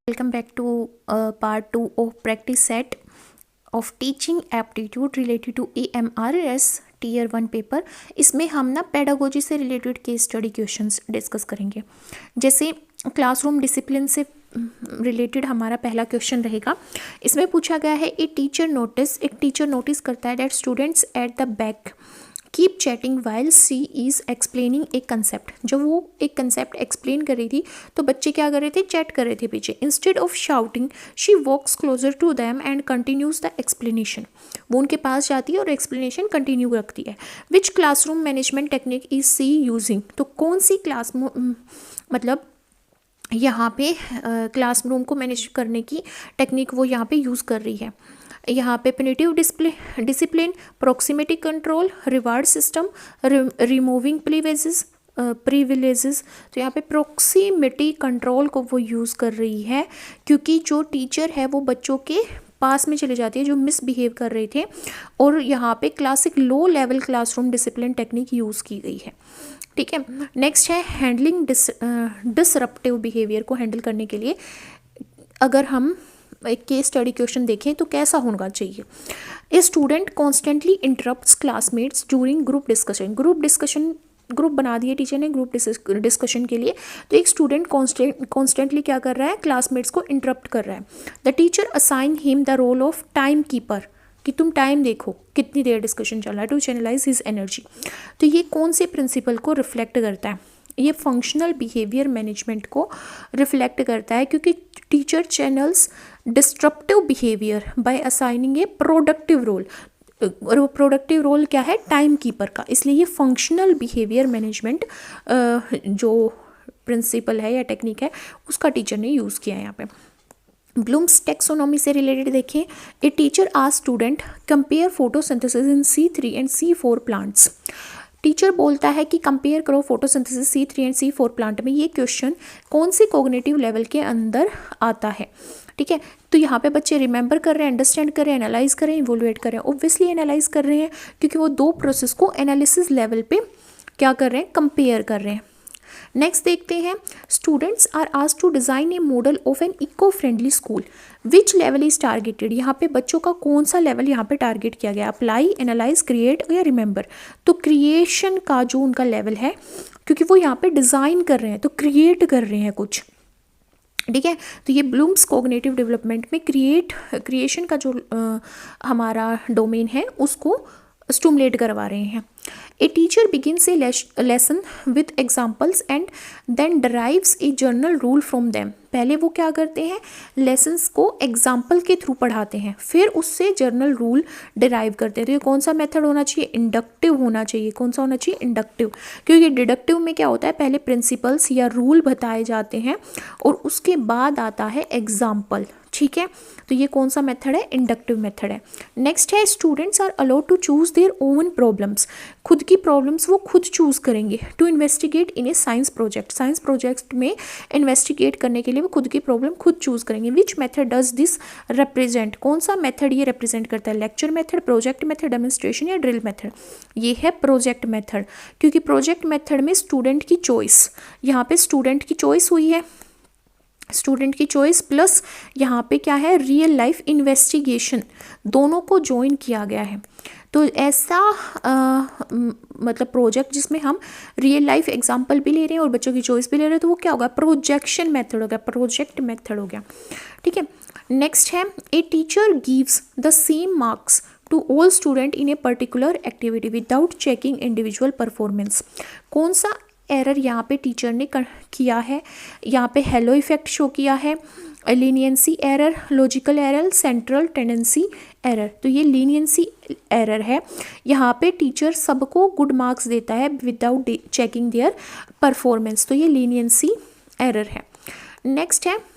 Welcome back to part 2 of practice set of teaching aptitude related to AMRS Tier 1 paper. इसमें हम ना pedagogy से related case study questions discuss करेंगे। जैसे classroom discipline से related हमारा पहला क्वेश्चन रहेगा। इसमें पूछा गया है एक टीचर नोटिस करता है that students at the back keep chatting while she is explaining a concept. जब वो एक कंसेप्ट एक्सप्लेन कर रही थी तो बच्चे क्या कर रहे थे, चैट कर रहे थे पीछे। Instead of shouting she walks closer to them and continues the explanation. वो उनके पास जाती है और एक्सप्लेनेशन कंटिन्यू रखती है। Which classroom management technique is she using. तो कौन सी मतलब यहाँ पे क्लासरूम को मैनेज करने की टेक्निक वो यहाँ पे यूज़ कर रही है। यहाँ पे punitive discipline, proximity control, reward system, removing privileges. तो यहाँ पे प्रॉक्सिमिटी कंट्रोल को वो यूज़ कर रही है क्योंकि जो टीचर है वो बच्चों के पास में चले जाती है जो मिसबिहेव कर रहे थे, और यहाँ पे classic low level classroom discipline technique use की गई है। ठीक है, नेक्स्ट है हैंडलिंग डिसरप्टिव बिहेवियर को हैंडल करने के लिए अगर हम एक केस स्टडी क्वेश्चन देखें तो कैसा होना चाहिए। A student constantly interrupts classmates during group discussion. Group बना दिए टीचर ने ग्रुप डिस्कशन के लिए, तो एक स्टूडेंट कॉन्स्टेंटली क्या कर रहा है, क्लासमेट्स को इंटरप्ट कर रहा है। The teacher assign him the role of time keeper कि तुम टाइम देखो कितनी देर डिस्कशन चल रहा है, टू चैनलाइज हिज एनर्जी। तो ये कौन से प्रिंसिपल को रिफ्लेक्ट करता है, ये फंक्शनल बिहेवियर मैनेजमेंट को रिफ्लेक्ट करता है क्योंकि teacher channels disruptive behaviour by assigning a productive role. और वो प्रोडक्टिव रोल क्या है, टाइम कीपर का। इसलिए ये फंक्शनल बिहेवियर मैनेजमेंट जो प्रिंसिपल है या टेक्निक है उसका टीचर ने यूज़ किया है यहाँ पे। ब्लूम्स टेक्सोनॉमी से रिलेटेड देखें। ए टीचर आज student compare photosynthesis in C3 and C4 plants. Teacher बोलता है कि कंपेयर करो photosynthesis C3 and C4 plant में। ये क्वेश्चन कौन सी कॉग्निटिव लेवल के अंदर आता है। ठीक है, तो यहाँ पे बच्चे रिमेंबर कर रहे हैं, अंडरस्टैंड कर रहे हैं, एनालाइज कर रहे हैं, इवोल्यूएट कर रहे हैं। ऑब्वियसली एनालाइज कर रहे हैं क्योंकि वो दो प्रोसेस को एनालिसिस लेवल पे क्या कर रहे हैं, कंपेयर कर रहे हैं। नेक्स्ट देखते हैं, students are asked to design a model of an eco friendly school. Which level is targeted. यहाँ पे बच्चों का कौन सा लेवल यहाँ पे टारगेट किया गया, अप्लाई, एनालाइज, क्रिएट या रिमेंबर। तो क्रिएशन का जो उनका लेवल है, क्योंकि वो यहाँ पे डिज़ाइन कर रहे हैं तो क्रिएट कर रहे हैं कुछ। ठीक है, तो ये ब्लूम्स कॉग्निटिव डेवलपमेंट में क्रिएशन का जो हमारा डोमेन है उसको स्टिमुलेट करवा रहे हैं। A teacher begins a lesson with examples and then derives a general rule from them. पहले वो क्या करते हैं, लेसन्स को एग्जाम्पल के थ्रू पढ़ाते हैं, फिर उससे जर्नल रूल डिराइव करते हैं। तो ये कौन सा मेथड होना चाहिए, इंडक्टिव होना चाहिए। कौन सा होना चाहिए, इंडक्टिव। क्योंकि डिडक्टिव में क्या होता है, पहले प्रिंसिपल्स या रूल बताए जाते हैं और उसके बाद आता है एग्जाम्पल। ठीक है, तो ये कौन सा मेथड है, इंडक्टिव मेथड है। नेक्स्ट है, students are allowed to choose their own problems. खुद की प्रॉब्लम्स वो खुद चूज करेंगे। To investigate in a science project में इन्वेस्टिगेट करने के लिए वो खुद की प्रॉब्लम खुद चूज करेंगे। Which method does this represent. कौन सा मेथड ये रिप्रेजेंट करता है, lecture method, project method, demonstration या ड्रिल मेथड। ये है प्रोजेक्ट मेथड, क्योंकि प्रोजेक्ट मेथड में स्टूडेंट की चॉइस, यहाँ पे स्टूडेंट की चॉइस हुई है, स्टूडेंट की चॉइस प्लस यहाँ पे क्या है, रियल लाइफ इन्वेस्टिगेशन, दोनों को ज्वाइन किया गया है। तो ऐसा मतलब प्रोजेक्ट जिसमें हम रियल लाइफ एग्जांपल भी ले रहे हैं और बच्चों की चॉइस भी ले रहे हैं, तो वो क्या होगा, प्रोजेक्शन मेथड हो गया, प्रोजेक्ट मेथड हो गया। ठीक है, नेक्स्ट है, a teacher gives the same marks to all student in a particular activity without checking individual performance. कौन सा एरर यहाँ पे टीचर ने किया है, यहाँ पे हेलो इफेक्ट शो किया है, leniency error, logical error, central tendency error. तो ये लीनियंसी एरर है, यहाँ पे टीचर सबको गुड मार्क्स देता है विदाउट चेकिंग देयर परफॉर्मेंस, तो ये लीनियंसी एरर है। नेक्स्ट है,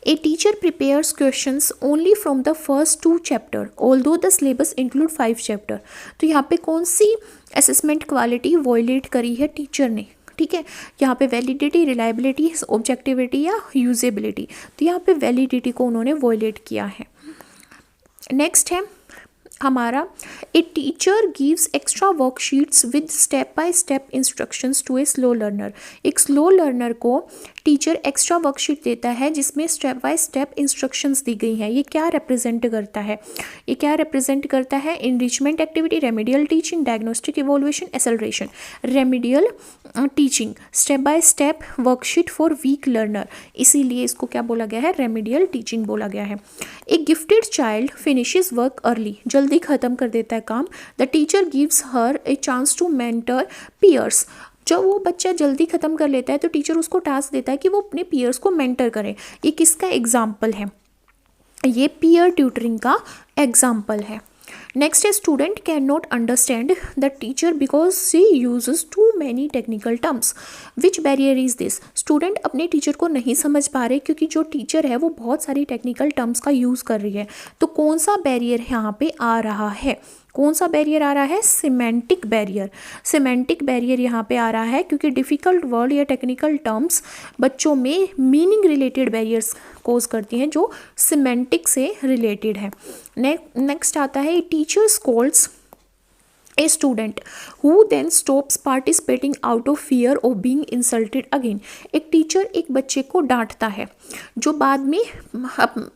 a teacher prepares questions only from the first 2 chapter although the syllabus include 5 chapter. तो यहाँ पे कौन सी असेसमेंट क्वालिटी वॉयलेट करी है टीचर ने। ठीक है, यहाँ पे वैलिडिटी, रिलायबिलिटी, ऑब्जेक्टिविटी या यूजेबिलिटी। तो यहाँ पे वैलिडिटी को उन्होंने वॉयलेट किया है। नेक्स्ट है हमारा, a teacher gives extra worksheets with step by step instructions to a slow learner. एक स्लो लर्नर को टीचर एक्स्ट्रा वर्कशीट देता है जिसमें स्टेप बाय स्टेप इंस्ट्रक्शंस दी गई हैं। ये क्या रिप्रेजेंट करता है? ये क्या रिप्रेजेंट करता है? Enrichment activity, remedial teaching, diagnostic evolution, acceleration. Remedial teaching, step by step worksheet for weak learner, इसीलिए इसको क्या बोला गया है? रेमेडियल टीचिंग बोला गया है। एक gifted child finishes work early, जल्दी खत्म कर देता है काम। The teacher gives her a chance to mentor peers, जब वो बच्चा जल्दी ख़त्म कर लेता है तो टीचर उसको टास्क देता है कि वो अपने पीयर्स को मेंटर करे। ये किसका एग्जाम्पल है? ये पीयर ट्यूटरिंग का एग्जाम्पल है। नेक्स्ट है student can not understand the teacher because she uses too many technical terms, which barrier is this? Student अपने टीचर को नहीं समझ पा रहे क्योंकि जो टीचर है वो बहुत सारी टेक्निकल टर्म्स का यूज़ कर रही है। तो कौन सा बैरियर यहाँ पे आ रहा है? कौन सा बैरियर आ रहा है? Semantic barrier. सिमेंटिक बैरियर यहाँ पे आ रहा है क्योंकि डिफ़िकल्ट वर्ड या टेक्निकल टर्म्स बच्चों में मीनिंग रिलेटेड बैरियर्स कोज करती हैं जो सिमेंटिक से रिलेटेड है। नेक्स्ट आता है teacher scolds a student who then stops participating out of fear of being insulted again. एक टीचर एक बच्चे को डांटता है जो बाद में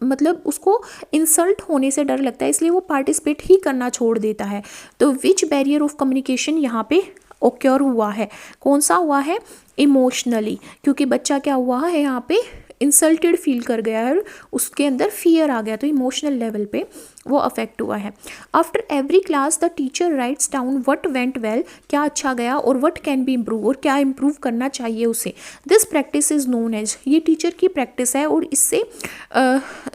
मतलब उसको इंसल्ट होने से डर लगता है, इसलिए वो पार्टिसिपेट ही करना छोड़ देता है। तो विच बैरियर ऑफ कम्युनिकेशन यहाँ पे ओक्योर हुआ है? कौन सा हुआ है? इमोशनली, क्योंकि बच्चा क्या हुआ है यहाँ पे? इंसल्टेड फील कर गया है, उसके अंदर फियर आ गया, तो इमोशनल लेवल पे वो अफेक्ट हुआ है। After every class the teacher rights down what went well, क्या अच्छा गया, और व्हाट कैन बी इम्प्रूव, और क्या इम्प्रूव करना चाहिए उसे। This practice is known as, ये टीचर की प्रैक्टिस है। और इससे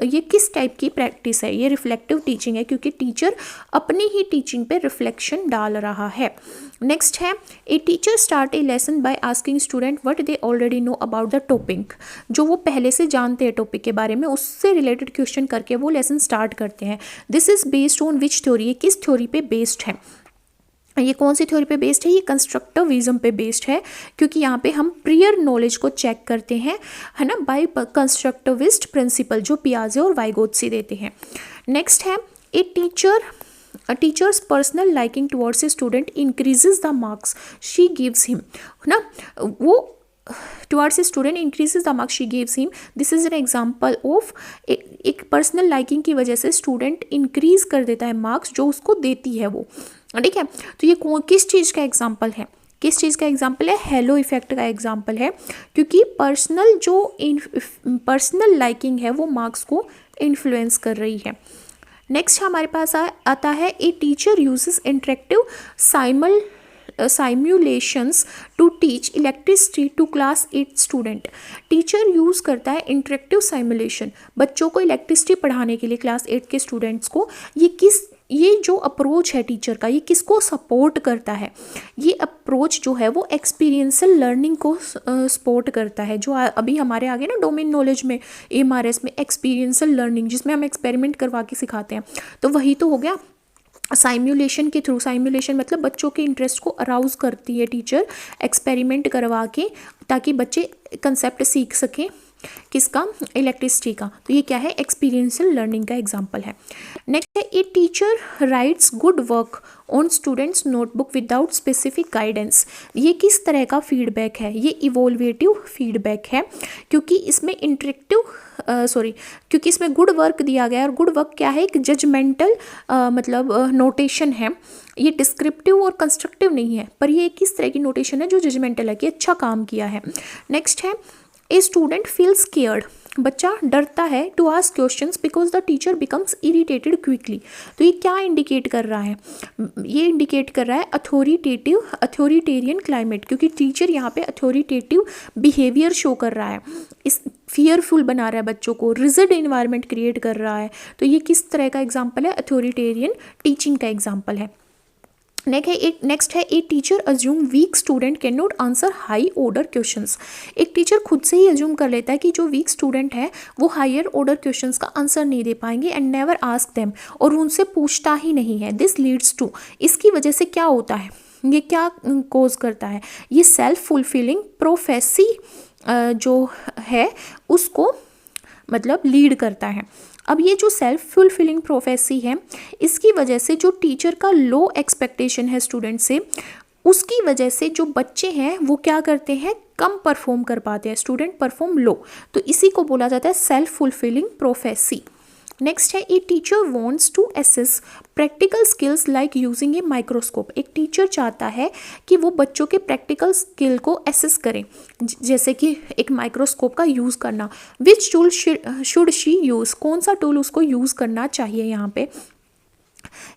ये किस टाइप की प्रैक्टिस है? ये रिफ्लेक्टिव टीचिंग है क्योंकि टीचर अपनी ही टीचिंग पे रिफ्लेक्शन डाल रहा है। नेक्स्ट है a teacher start A lesson by asking student what they already know about the topic, जो वो पहले से जानते हैं टॉपिक के बारे में, उससे रिलेटेड क्वेश्चन करके वो लेसन स्टार्ट करते हैं। This is based on which theory, ये किस थ्योरी पे बेस्ड है? ये कौन सी थ्योरी पे बेस्ड है? ये कंस्ट्रक्टिविज्म पे बेस्ड है क्योंकि यहाँ पे हम प्रियर नॉलेज को चेक करते हैं, है ना, बाय कंस्ट्रक्टिविस्ट प्रिंसिपल जो पियाजे और वाइगोत्स्की देते हैं। नेक्स्ट है a teacher's personal liking towards a student increases the marks she gives him, है ना, वो towards a student increases the marks she gives him. This is an example of एक personal liking की वजह से स्टूडेंट इंक्रीज कर देता है मार्क्स जो उसको देती है वो, ठीक है। तो ये किस चीज़ का एग्जाम्पल है? किस चीज़ का एग्जाम्पल है? हेलो इफेक्ट का एग्जाम्पल है क्योंकि पर्सनल लाइकिंग है वो मार्क्स को इन्फ्लुएंस कर रही है। नेक्स्ट हमारे पास आता है a teacher uses interactive simulations to teach electricity to class 8 student. Teacher use करता है इंटरेक्टिव साइम्यूलेशन बच्चों को इलेक्ट्रिसिटी पढ़ाने के लिए क्लास 8 के स्टूडेंट्स को। ये जो अप्रोच है टीचर का, ये किसको सपोर्ट करता है? ये अप्रोच जो है वो एक्सपीरियंशियल लर्निंग को सपोर्ट करता है, जो अभी हमारे आगे ना डोमेन नॉलेज में AMRS में एक्सपीरियंशियल लर्निंग जिसमें हम एक्सपेरिमेंट करवा के सिखाते हैं, तो वही तो हो गया साइम्यूलेशन के थ्रू। साइम्यूलेशन मतलब बच्चों के इंटरेस्ट को अराउज करती है टीचर एक्सपेरिमेंट करवा के, ताकि बच्चे कंसेप्ट सीख सकें किसका? इलेक्ट्रिसिटी का। तो ये क्या है? एक्सपीरियंशियल लर्निंग का एग्जाम्पल है। नेक्स्ट है a teacher rights good work on students notebook without specific guidance. ये किस तरह का फीडबैक है? ये इवोल्वेटिव फीडबैक है क्योंकि इसमें क्योंकि इसमें गुड वर्क दिया गया है। और गुड वर्क क्या है? एक जजमेंटल मतलब नोटेशन है, ये डिस्क्रिप्टिव और कंस्ट्रक्टिव नहीं है, पर ये किस तरह की नोटेशन है? जो जजमेंटल है कि अच्छा काम किया है। नेक्स्ट है ए स्टूडेंट फील्स स्केयर्ड, बच्चा डरता है to ask questions because the teacher becomes irritated quickly. तो ये क्या इंडिकेट कर रहा है? ये इंडिकेट कर रहा है अथॉरिटेरियन क्लाइमेट, क्योंकि टीचर यहाँ पे अथॉरिटेटिव बिहेवियर शो कर रहा है, इस फियरफुल बना रहा है बच्चों को, रिजिड इन्वायरमेंट क्रिएट कर रहा है। तो ये किस तरह का एग्जाम्पल है? अथॉरिटेरियन टीचिंग का एग्जाम्पल है। नेक्स्ट है a teacher assume weak student can not answer high order questions. एक टीचर खुद से ही अज्यूम कर लेता है कि जो वीक स्टूडेंट है वो हायर ऑर्डर क्वेश्चंस का आंसर नहीं दे पाएंगे एंड नेवर आस्क देम, और उनसे पूछता ही नहीं है। दिस लीड्स टू, इसकी वजह से क्या होता है? ये क्या कोज करता है? ये सेल्फ फुलफिलिंग प्रोफेसी जो है उसको मतलब लीड करता है। अब ये जो सेल्फ फुलफिलिंग प्रोफेसी है, इसकी वजह से जो टीचर का लो एक्सपेक्टेशन है स्टूडेंट से, उसकी वजह से जो बच्चे हैं वो क्या करते हैं, कम परफॉर्म कर पाते हैं, स्टूडेंट परफॉर्म लो, तो इसी को बोला जाता है सेल्फ फुलफिलिंग प्रोफेसी। नेक्स्ट है a teacher wants to assess practical skills like using a microscope. एक टीचर चाहता है कि वो बच्चों के प्रैक्टिकल स्किल को असेस करें, जैसे कि एक माइक्रोस्कोप का यूज़ करना। Which tool should she use, कौन सा टूल उसको यूज़ करना चाहिए।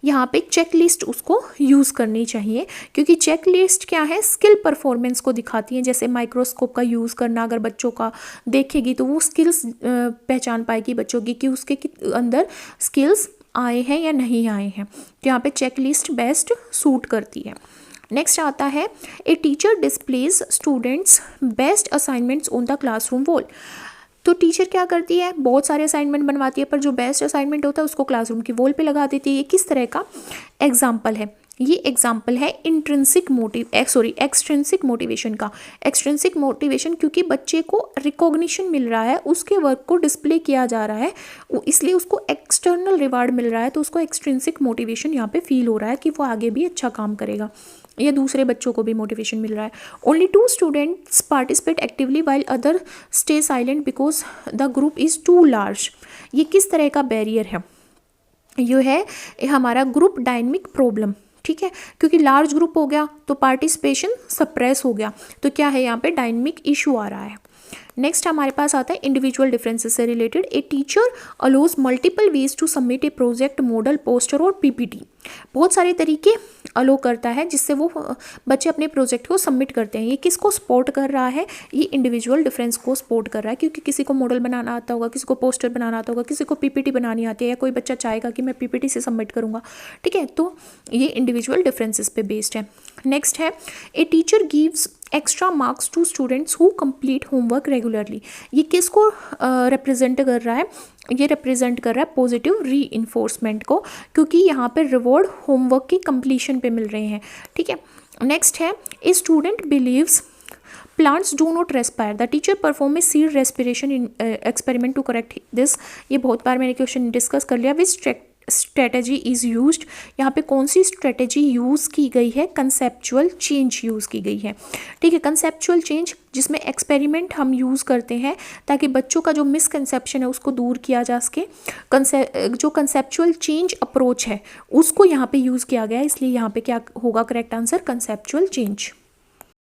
यहाँ पे चेक लिस्ट उसको यूज़ करनी चाहिए, क्योंकि चेक लिस्ट क्या है, स्किल परफॉर्मेंस को दिखाती है। जैसे माइक्रोस्कोप का यूज़ करना अगर बच्चों का देखेगी तो वो स्किल्स पहचान पाएगी बच्चों की कि उसके अंदर स्किल्स आए हैं या नहीं आए हैं। तो यहाँ पे चेक लिस्ट बेस्ट सूट करती है। नेक्स्ट आता है a teacher displays students best assignments on the classroom wall. तो टीचर क्या करती है, बहुत सारे असाइनमेंट बनवाती है, पर जो बेस्ट असाइनमेंट होता है उसको क्लासरूम की वॉल पे लगा देती है। ये किस तरह का एग्जाम्पल है, ये एग्जाम्पल है एक्सट्रिंसिक मोटिवेशन का। एक्सट्रिंसिक मोटिवेशन क्योंकि बच्चे को रिकॉग्निशन मिल रहा है, उसके वर्क को डिस्प्ले किया जा रहा है, इसलिए उसको एक्सटर्नल रिवार्ड मिल रहा है, तो उसको एक्सट्रिंसिक मोटिवेशन यहाँ पे फील हो रहा है कि वो आगे भी अच्छा काम करेगा, या दूसरे बच्चों को भी मोटिवेशन मिल रहा है। Only 2 students participate actively while other stay silent because the group is too large. ये किस तरह का बैरियर है, ये है हमारा ग्रुप डायनेमिक प्रॉब्लम, ठीक है, क्योंकि लार्ज ग्रुप हो गया तो पार्टिसिपेशन सप्रेस हो गया, तो क्या है यहाँ पे डायनेमिक इशू आ रहा है। नेक्स्ट हमारे पास आता है इंडिविजुअल डिफरेंसेस से रिलेटेड। A teacher allows multiple ways to submit a project, model, poster और पीपीटी। बहुत सारे तरीके अलो करता है जिससे वो बच्चे अपने प्रोजेक्ट को सबमिट करते हैं। ये किसको सपोर्ट कर रहा है, ये इंडिविजुअल डिफरेंस को सपोर्ट कर रहा है, क्योंकि किसी को मॉडल बनाना आता होगा, किसी को पोस्टर बनाना आता होगा, किसी को पीपीटी बनानी आती है, या कोई बच्चा चाहेगा कि मैं पीपीटी से सबमिट करूँगा, ठीक है, तो ये इंडिविजुअल डिफरेंसेस पे बेस्ड है। नेक्स्ट है a teacher gives extra marks to students who complete homework regularly. ये किसको रिप्रेजेंट कर रहा है, ये रिप्रेजेंट कर रहा है पॉजिटिव री-इन्फोर्समेंट को, क्योंकि यहाँ पे रिवॉर्ड होमवर्क की कंप्लीशन पे मिल रहे हैं, ठीक है। नेक्स्ट है a student believes plants do not respire, the teacher perform a seed respiration experiment to correct this. ये बहुत बार मैंने क्वेश्चन डिस्कस कर लिया। विच स्ट्रेटेजी इज़ यूज्ड, यहाँ पे कौन सी स्ट्रेटेजी यूज़ की गई है, कंसेप्चुअल चेंज यूज़ की गई है, ठीक है। कंसेप्चुअल चेंज जिसमें एक्सपेरिमेंट हम यूज़ करते हैं ताकि बच्चों का जो मिसकंसेप्शन है उसको दूर किया जा सके। जो कंसेप्चुअल चेंज अप्रोच है उसको यहाँ पे यूज़ किया गया है, इसलिए यहाँ पे क्या होगा करेक्ट आंसर, कंसेप्चुअल चेंज।